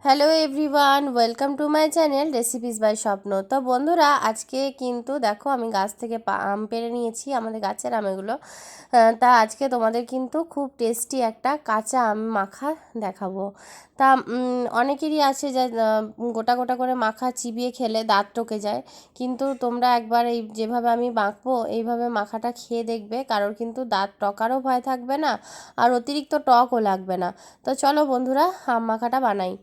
Hello everyone, welcome to my channel recipes by Swapna. তো বন্ধুরা, আজকে কিন্তু দেখো আমি গাছ থেকে আম পেড়ে নিয়েছি, আমাদের গাছের আম এগুলো। তা আজকে তোমাদের কিন্তু খুব টেস্টি একটা কাঁচা আম মাখা দেখাবো। তা অনেকেরই আছে যে গোটা গোটা করে মাখা চিবিয়ে খেলে দাঁত টকে যায়, কিন্তু তোমরা একবার এই যেভাবে আমি মাখবো এইভাবে মাখাটা খেয়ে দেখবে, কারোর কিন্তু দাঁত টকারও ভয় থাকবে না আর অতিরিক্ত টকও লাগবে না। তো চলো বন্ধুরা, আম মাখাটা বানাই।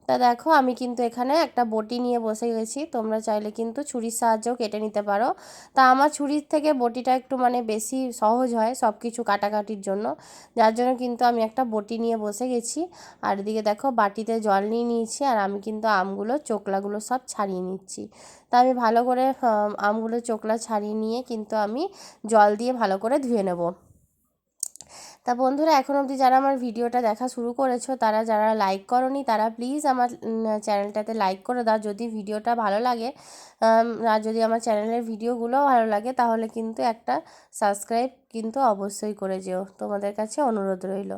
তা দেখো আমি কিন্তু এখানে একটা বটি নিয়ে বসে গেছি, তোমরা চাইলে কিন্তু ছুরির সাহায্যেও কেটে নিতে পারো। তা আমার ছুরির থেকে বটিটা একটু বেশি সহজ হয় সব কিছু কাটাকাটির জন্য, যার জন্য কিন্তু আমি একটা বটি নিয়ে বসে গেছি। আর এদিকে দেখো বাটিতে জল নিয়ে নিয়েছি, আর আমি কিন্তু আমগুলো চোকলাগুলো সব ছাড়িয়ে নিচ্ছি। তা আমি ভালো করে আমগুলো চোকলা ছাড়িয়ে নিয়ে কিন্তু আমি জল দিয়ে ভালো করে ধুয়ে নেব। তা বন্ধুরা, এখন অবধি যারা আমার ভিডিওটা দেখা শুরু করেছো, তারা যারা লাইক করনি তারা প্লিজ আমার চ্যানেলটাতে লাইক করে দাও যদি ভিডিওটা ভালো লাগে। আর যদি আমার চ্যানেলের ভিডিওগুলোও ভালো লাগে তাহলে কিন্তু একটা সাবস্ক্রাইব কিন্তু অবশ্যই করে যেও, তোমাদের কাছে অনুরোধ রইল।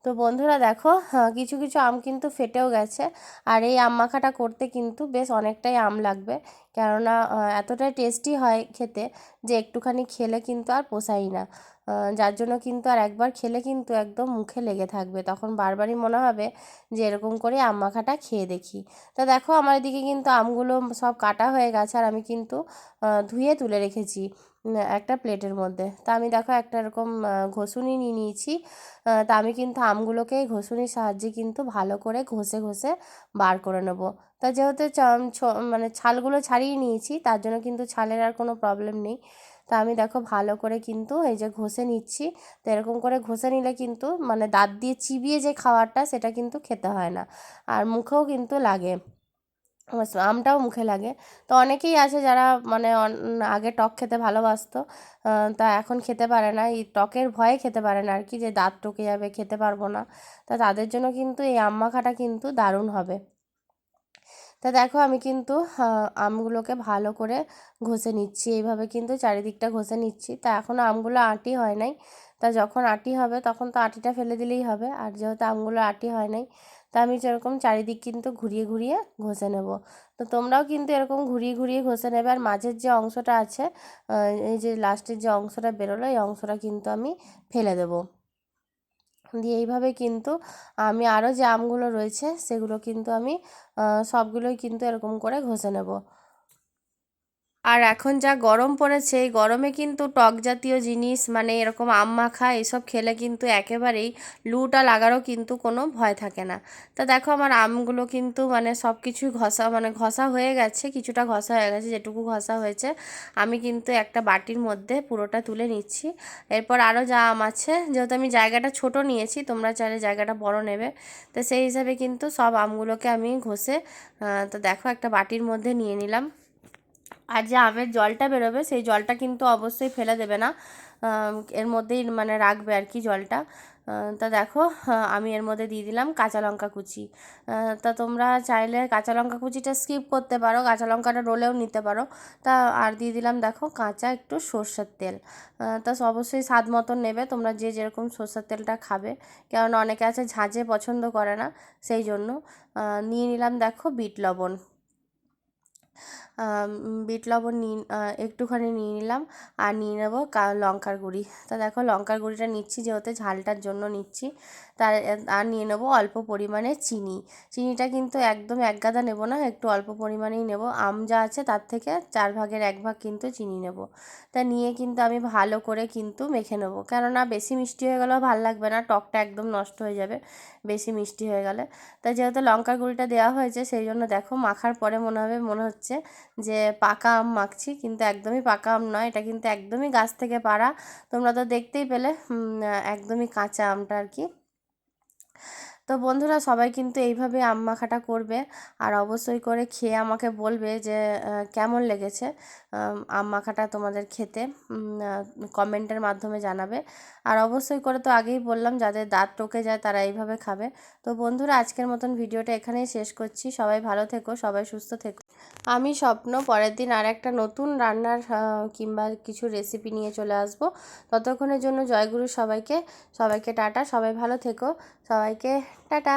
তো বন্ধুরা দেখো, কিছু কিছু আম কিন্তু ফেটেও গেছে। আর এই আম মাখাটা করতে কিন্তু বেশ অনেকটাই আম লাগবে, কেননা এতটাই টেস্টি হয় খেতে যে একটুখানি খেলে কিন্তু আর পোষাই না। যার জন্য কিন্তু আর একবার খেলে কিন্তু একদম মুখে লেগে থাকবে, তখন বারবারই মনে হবে যে এরকম করে আম মাখাটা খেয়ে দেখি। তা দেখো আমার এদিকে কিন্তু আমগুলো সব কাটা হয়ে গেছে, আর আমি কিন্তু ধুয়ে তুলে রেখেছি একটা প্লেটের মধ্যে। তা আমি দেখো একটা এরকম ঘষুনি নিয়ে নিয়েছি। তা আমি কিন্তু আমগুলোকে ঘষুনির সাহায্যে কিন্তু ভালো করে ঘষে ঘষে বার করে নেব। তা যেহেতু ছালগুলো ছাড়িয়ে নিয়েছি, তার জন্য কিন্তু ছালের আর কোনো প্রবলেম নেই। তা আমি দেখো ভালো করে কিন্তু এই যে ঘষে নিচ্ছি। তো এরকম করে ঘষে নিলে কিন্তু দাঁত দিয়ে চিবিয়ে যে খাওয়ারটা সেটা কিন্তু খেতে হয় না, আর মুখেও কিন্তু লাগে, আমটাও মুখে লাগে। তো অনেকেই আছে যারা আগে টক খেতে ভালোবাসতো, তা এখন খেতে পারে না, এই টকের ভয়ে খেতে পারে না আর কি, যে দাঁত টকে যাবে খেতে পারবো না। তা তাদের জন্য কিন্তু এই আম মাখাটা কিন্তু দারুণ হবে। তা দেখো আমি কিন্তু আমগুলোকে ভালো করে ঘষে নিচ্ছি, এইভাবে কিন্তু চারিদিকটা ঘষে নিচ্ছি। তা এখনও আমগুলো আঁটি হয় নাই, তা যখন আঁটি হবে তখন তো আঁটিটা ফেলে দিলেই হবে, আর যেহেতু আমগুলো আঁটি হয় নাই তা আমি যেরকম চারিদিক কিন্তু ঘুরিয়ে ঘুরিয়ে ঘষে নেব। তো তোমরাও কিন্তু এরকম ঘুরিয়ে ঘুরিয়ে ঘষে নেবে। আর মাঝের যে অংশটা আছে, এই যে লাস্টের যে অংশটা বেরোলো, এই অংশটা কিন্তু আমি ফেলে দেবো। দিয়ে এইভাবে কিন্তু আমি আরও যে আমগুলো রয়েছে সেগুলো কিন্তু আমি সবগুলোই কিন্তু এরকম করে ঘষে নেব। আর এখন যা গরম পড়েছে, এই গরমে কিন্তু টক জাতীয় জিনিস এরকম আম মাখা এসব খেলে কিন্তু একেবারেই লুটা লাগারও কিন্তু কোনো ভয় থাকে না। তা দেখো আমার আমগুলো কিন্তু সব কিছুই ঘষা ঘষা হয়ে গেছে, কিছুটা ঘষা হয়ে গেছে, যেটুকু ঘষা হয়েছে আমি কিন্তু একটা বাটির মধ্যে পুরোটা তুলে নিচ্ছি। এরপর আরও যা আম আছে, যেহেতু আমি জায়গাটা ছোট নিয়েছি, তোমরা চাইলে জায়গাটা বড় নেবে, তো সেই হিসাবে কিন্তু সব আমগুলোকে আমি ঘষে তো দেখো একটা বাটির মধ্যে নিয়ে নিলাম। আর যে আমের জলটা বেরোবে সেই জলটা কিন্তু অবশ্যই ফেলে দেবে না, এর মধ্যেই রাখবে আর কি জলটা। তা দেখো আমি এর মধ্যে দিয়ে দিলাম কাঁচা লঙ্কা কুচি। তা তোমরা চাইলে কাঁচা লঙ্কা কুচিটা স্কিপ করতে পারো, কাঁচা লঙ্কাটা রোলেও নিতে পারো। তা আর দিয়ে দিলাম দেখো কাঁচা একটু সর্ষের তেল। তা অবশ্যই স্বাদ মতন নেবে, তোমরা যে যেরকম সর্ষের তেলটা খাবে, কেননা অনেকে আছে ঝাঁঝে পছন্দ করে না, সেই জন্য। নিয়ে নিলাম দেখো বিট লবণ। বিট লবণ একটুখানি নিয়ে নিলাম। আর নিয়ে নেবো লঙ্কার গুঁড়ি। তা দেখো লঙ্কার গুঁড়িটা নিচ্ছি যেহেতু ঝালটার জন্য নিচ্ছি। তার আর নিয়ে নেবো অল্প পরিমাণে চিনি। চিনিটা কিন্তু একদম এক গাদা নেবো না, একটু অল্প পরিমাণেই নেব, আম যা আছে তার থেকে 4/1 কিন্তু চিনি নেব। তা নিয়ে কিন্তু আমি ভালো করে কিন্তু মেখে নেবো, কেননা বেশি মিষ্টি হয়ে গেলেও ভালো লাগবে না, টকটা একদম নষ্ট হয়ে যাবে বেশি মিষ্টি হয়ে গেলে। তাই যেহেতু লঙ্কার গুঁড়িটা দেওয়া হয়েছে সেই জন্য দেখো মাখার পরে মনে হচ্ছে যে পাকা আম মাখছি, কিন্তু একদমই পাকা আম নয়, এটা কিন্তু একদমই গাছ থেকে পাড়া। তোমরা তো দেখতেই পেলে একদমই কাঁচা আমটা আর কি। তো বন্ধুরা, সবাই কিন্তু এইভাবে আম মাখাটা করবে, আর অবশ্যই করে খেয়ে আমাকে বলবে যে কেমন লেগেছে আম মাখাটা তোমাদের খেতে, কমেন্টের মাধ্যমে জানাবে। আর অবশ্যই করে তো আগেই বললাম যাদের দাঁত টকে যায় তারা এইভাবে খাবে। তো বন্ধুরা, আজকের মতন ভিডিওটা এখানেই শেষ করছি, সবাই ভালো থেকো, সবাই সুস্থ থেকো। আমি স্বপ্ন পরের দিন আর একটা নতুন রান্নার কিংবা কিছু রেসিপি নিয়ে চলে আসব। ততক্ষণের জন্য জয়গুরু সবাইকে, সবাইকে টাটা, সবাই ভালো থেকো, সবাইকে টাটা।